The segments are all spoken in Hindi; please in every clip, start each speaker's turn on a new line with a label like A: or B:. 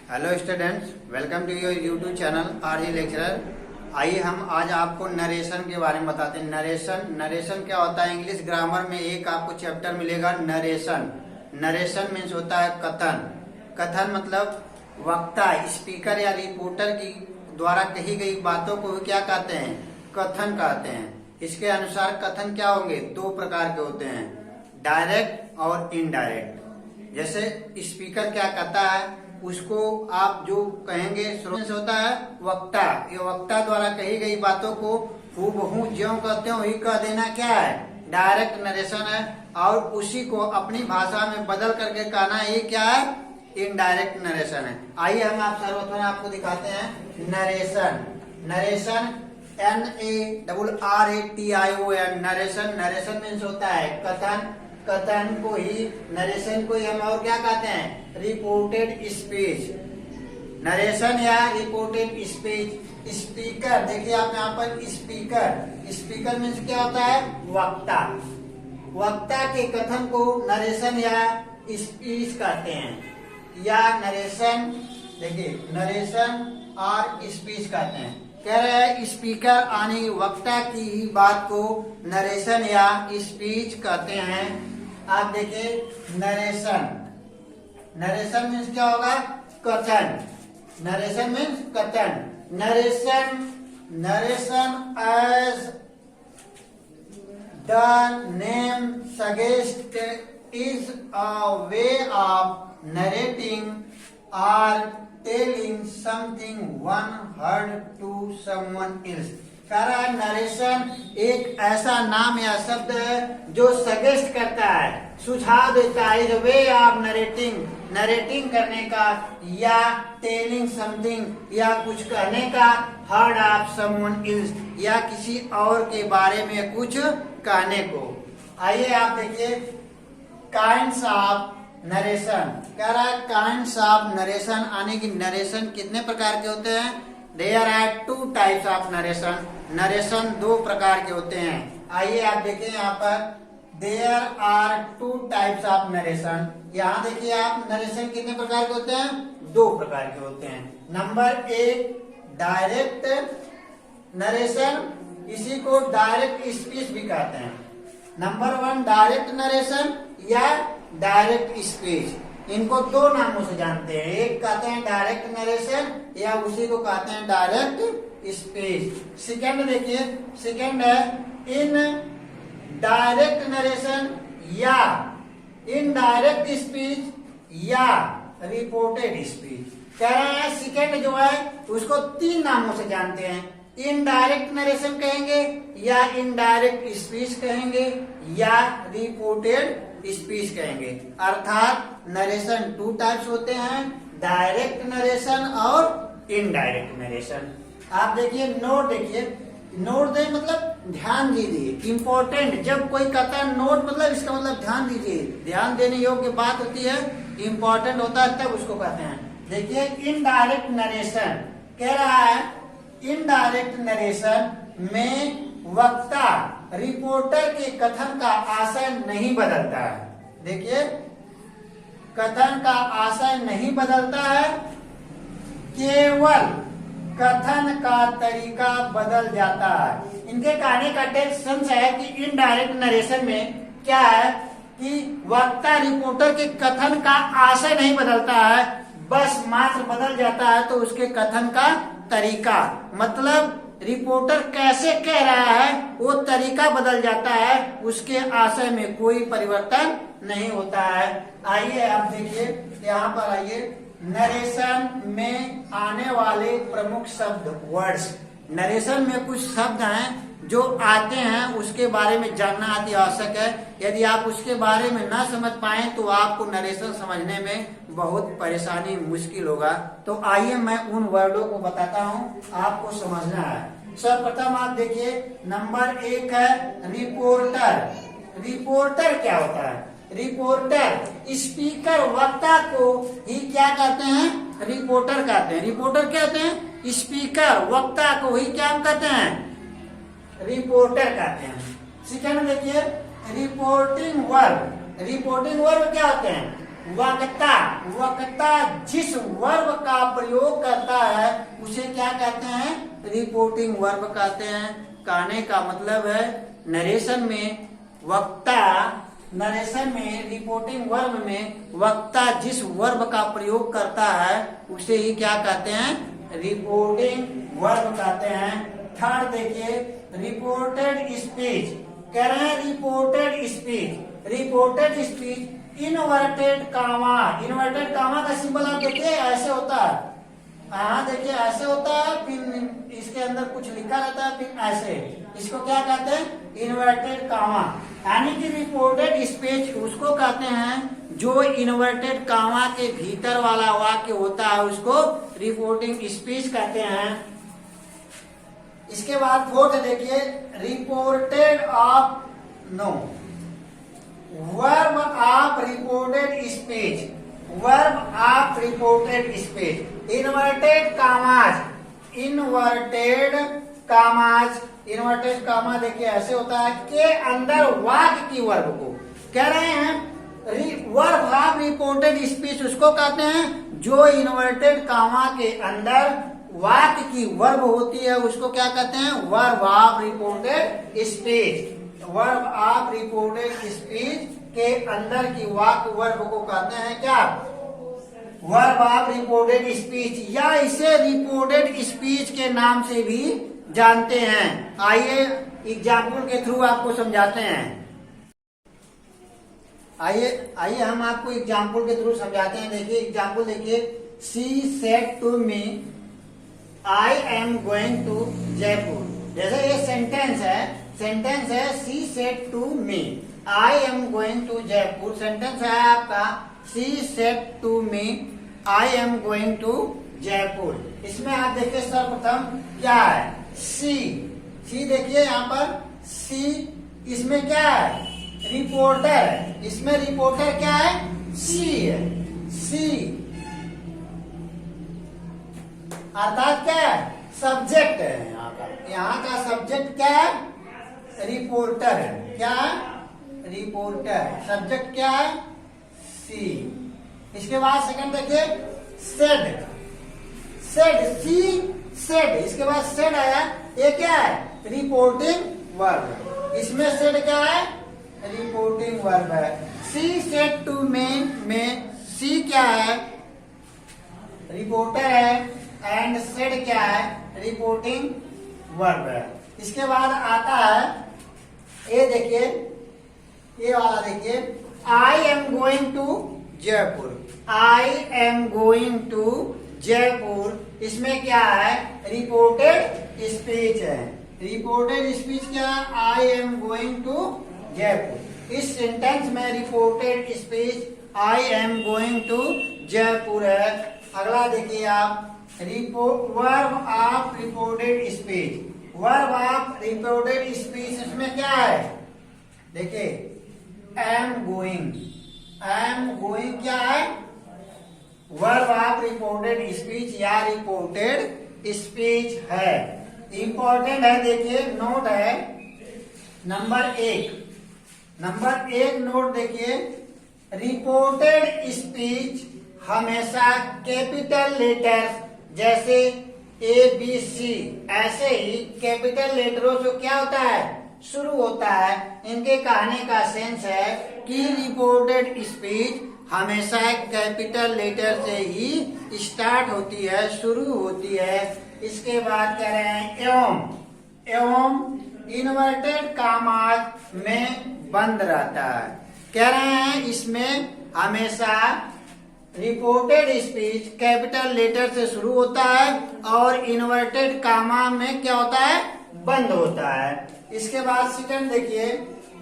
A: Hello students, welcome to your YouTube channel RG lecturer. आइए हम आज आपको नरेशन के बारे में बताते हैं। नरेशन क्या होता है? इंग्लिश ग्रामर में एक आपको चैप्टर मिलेगा नरेशन। नरेशन मीन्स होता है कथन। कथन मतलब वक्ता, स्पीकर या रिपोर्टर की द्वारा कही गई बातों को क्या कहते हैं? कथन कहते हैं। इसके अनुसार कथन क्या होंगे? दो प्रकार के होते हैं, डायरेक्ट और इनडायरेक्ट। जैसे स्पीकर क्या कहता है उसको आप जो कहेंगे श्रोता होता है वक्ता। ये वक्ता द्वारा कही गई बातों को हूबहू ज्यों कहते हैं वही कह देना क्या है? डायरेक्ट नरेशन है। और उसी को अपनी भाषा में बदल करके कहना ये क्या है? इनडायरेक्ट नरेशन है। आइए हम आप सर्वप्रथम आपको दिखाते हैं narration. Narration NARRATION narration. Narration means होता है कथन। कथन को ही, नरेशन को ही हम और क्या कहते हैं? Reported speech. नरेशन या रिपोर्टेड स्पीच। स्पीकर देखिए आप यहाँ पर स्पीकर। स्पीकर मीन्स क्या होता है? वक्ता। वक्ता के कथन को नरेशन या स्पीच कहते हैं। या नरेशन, देखिए नरेशन और स्पीच कहते हैं। कह रहे हैं स्पीकर यानी वक्ता की ही बात को नरेशन या स्पीच कहते हैं। आप देखिए नरेशन। नरेशन मीन्स क्या होगा? कथन। नरेशन मीन्स कथन। Narration as the name suggest is a way of narrating और telling something one heard to someone else. कह रहा है नरेशन एक ऐसा नाम या शब्द है जो सजेस्ट करता है, सुझाव देता है, वे ऑफ नरेटिंग, नरेटिंग करने का, या टेलिंग समथिंग या कुछ कहने का, हर्ड ऑफ समवन एल्स या किसी और के बारे में कुछ कहने को। आइए आप देखिए काइंड्स ऑफ नरेशन। कह रहा है काइंड्स ऑफ नरेशन यानी कि नरेशन कितने प्रकार के होते हैं? There are two types of narration. Narration दो प्रकार के होते हैं। आइए आप देखिए यहाँ पर there are two types of narration. यहाँ देखिए आप नरेशन कितने प्रकार के होते हैं? दो प्रकार के होते हैं। नंबर एक डायरेक्ट नरेशन, इसी को डायरेक्ट स्पीच भी कहते हैं। नंबर वन डायरेक्ट नरेशन या डायरेक्ट स्पीच। इनको दो नामों से जानते हैं, एक कहते हैं डायरेक्ट नरेशन या उसी को कहते हैं डायरेक्ट स्पीच। सेकंड देखिए, सेकंड है इन डायरेक्ट नरेशन या इनडायरेक्ट स्पीच या रिपोर्टेड स्पीच। कह रहे हैं सेकंड जो है उसको तीन नामों से जानते हैं, इनडायरेक्ट नरेशन कहेंगे या इनडायरेक्ट स्पीच कहेंगे या रिपोर्टेड स्पीच कहेंगे। अर्थात नरेशन टू टाइप्स होते हैं, डायरेक्ट नरेशन और इनडायरेक्ट नरेशन। आप देखिए नोट, देखिए नोट दे मतलब ध्यान दीजिए, इम्पोर्टेंट। जब कोई कहता है नोट मतलब इसका मतलब ध्यान दीजिए, ध्यान देने योग्य बात होती है, इम्पोर्टेंट होता है तब उसको कहते हैं। देखिए इनडायरेक्ट नरेशन कह रहा है इनडायरेक्ट नरेशन में वक्ता रिपोर्टर के कथन का आशय नहीं बदलता है। देखिए कथन का आशय नहीं बदलता है, केवल कथन का तरीका बदल जाता है। इनके कहने का टेंशन है कि इनडायरेक्ट नरेशन में क्या है कि वक्ता रिपोर्टर के कथन का आशय नहीं बदलता है, बस मात्र बदल जाता है तो उसके कथन का तरीका, मतलब रिपोर्टर कैसे कह रहा है वो तरीका बदल जाता है, उसके आशय में कोई परिवर्तन नहीं होता है। आइए आप देखिए यहाँ पर आइए नरेशन में आने वाले प्रमुख शब्द, वर्ड्स। नरेशन में कुछ शब्द हैं जो आते हैं, उसके बारे में जानना अति आवश्यक है। यदि आप उसके बारे में ना समझ पाए तो आपको नरेशन समझने में बहुत परेशानी, मुश्किल होगा। तो आइए मैं उन वर्डों को बताता हूँ, आपको समझना है। सर्वप्रथम आप देखिए नंबर एक है रिपोर्टर। रिपोर्टर क्या होता है? रिपोर्टर स्पीकर, वक्ता को ही क्या कहते हैं? रिपोर्टर कहते हैं। रिपोर्टर क्या कहते हैं? स्पीकर, वक्ता को ही क्या कहते हैं? रिपोर्टर कहते हैं। सेकंड देखिए रिपोर्टिंग वर्ब। रिपोर्टिंग वर्ब क्या होते हैं? वक्ता, वक्ता जिस वर्ब का प्रयोग करता है उसे क्या कहते हैं? रिपोर्टिंग वर्ब कहते हैं। कहने का मतलब है नरेशन में वक्ता, नरेशन में रिपोर्टिंग वर्ब में वक्ता जिस वर्ब का प्रयोग करता है उसे ही क्या कहते हैं? रिपोर्टिंग वर्ब कहते हैं। थर्ड देखिए, रिपोर्टेड स्पीच। कह रहे हैं reported speech, reported speech inverted comma, inverted comma का सिंबल आप देखिए ऐसे होता है, हाँ देखिए ऐसे होता है, फिर इसके अंदर कुछ लिखा रहता है, फिर ऐसे, इसको क्या कहते हैं? Inverted comma. यानी कि रिपोर्टेड स्पीच उसको कहते हैं जो इन्वर्टेड कामा के भीतर वाला वाक्य होता है उसको रिपोर्टिंग स्पीच कहते हैं। इसके बाद फोर्थ देखिए, reported of no, verb of reported speech, verb of reported speech inverted commas, inverted commas, inverted comma देखिए ऐसे होता है के अंदर वाक्य की वर्ब को कह रहे हैं। वर्ब ऑफ रिपोर्टेड स्पीच उसको कहते हैं जो इन्वर्टेड कामा के अंदर वाक्य की वर्ब होती है उसको क्या कहते हैं? Verb of reported speech. Verb of reported speech के अंदर की वाक्य वर्ब को कहते हैं क्या? वर्ब ऑफ रिपोर्टेड स्पीच, या इसे रिपोर्टेड स्पीच के नाम से भी जानते हैं। आइए एग्जाम्पल के थ्रू आपको समझाते हैं। आइए हम आपको एग्जाम्पल के थ्रू समझाते हैं। देखिए एग्जाम्पल देखिए, she said to me I am going to Jaipur. जैसे ये सेंटेंस है she said to me I am going to Jaipur, sentence है आपका she said to me I am going to Jaipur. इसमें आप देखिए सर्वप्रथम क्या है? सी देखिए यहाँ पर सी, इसमें क्या है? रिपोर्टर है, इसमें रिपोर्टर क्या है? सी है, सी अर्थात क्या है? सब्जेक्ट है। यहाँ का सब्जेक्ट क्या है? रिपोर्टर है। क्या है? रिपोर्टर। सब्जेक्ट क्या है? सी। इसके बाद सेकंड देखिए, सेड, सेड, सी सेड, इसके बाद सेड आया, ये क्या है? Reporting verb. इसमें सेड क्या है? रिपोर्टिंग वर्ब है। सी सेड टू मी में सी क्या है? रिपोर्टर है, एंड सेड क्या है? रिपोर्टिंग वर्ब है। इसके बाद आता है ये देखिए, ये वाला देखिए, I am going to Jaipur, I am going to Jaipur, इसमें क्या है? रिपोर्टेड स्पीच है। रिपोर्टेड स्पीच क्या है? I am going to Jaipur. इस सेंटेंस में reported speech I am going to Jaipur है। अगला देखिए आप, verb of reported speech, verb of reported speech इसमें क्या है? देखिए एम गोइंग, एम गोइंग क्या है? वर्ब ऑफ रिपोर्टेड स्पीच या रिपोर्टेड स्पीच है। इंपॉर्टेंट है, देखिए नोट है नंबर 1, नंबर 1 नोट देखिए, रिपोर्टेड स्पीच हमेशा कैपिटल लेटर्स जैसे ABC ऐसे ही कैपिटल लेटरों से क्या होता है? शुरू होता है। इनके कहने का सेंस है कि रिपोर्टेड स्पीच हमेशा कैपिटल लेटर से ही स्टार्ट होती है, शुरू होती है। इसके बाद कह रहे हैं एवं, एवं इन्वर्टेड कामाज में बंद रहता है। कह रहे हैं इसमें हमेशा रिपोर्टेड स्पीच कैपिटल लेटर से शुरू होता है और इन्वर्टेड कामा में क्या होता है? बंद होता है। इसके बाद सेकंड देखिए,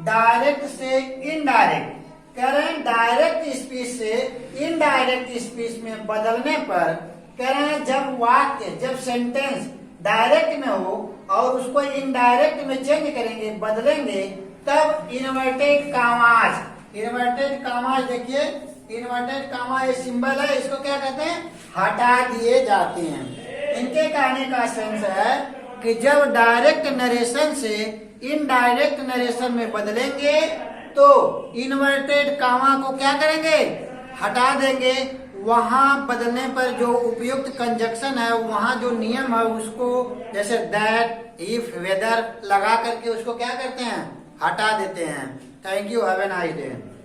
A: डायरेक्ट से इनडायरेक्ट, कह रहे हैं डायरेक्ट स्पीच से इनडायरेक्ट स्पीच में बदलने पर, कह रहे हैं जब वाक्य, जब सेंटेंस डायरेक्ट में हो और उसको इनडायरेक्ट में चेंज करेंगे, बदलेंगे, तब इन्वर्टेड कामाज, इन्वर्टेड कामाज देखिए, इन्वर्टेड कामा ये सिंबल है, इसको क्या कहते हैं? हटा दिए जाते हैं। इनके कहने का सेंस है कि जब डायरेक्ट नरेशन से इनडायरेक्ट नरेशन में बदलेंगे तो इन्वर्टेड कामा को क्या करेंगे? हटा देंगे, वहां बदलने पर जो उपयुक्त कंजक्शन है, वहां जो नियम है उसको, जैसे दैट, इफ, वेदर लगा करके उसको क्या करते हैं, हटा देते हैं। Thank you, have a nice day.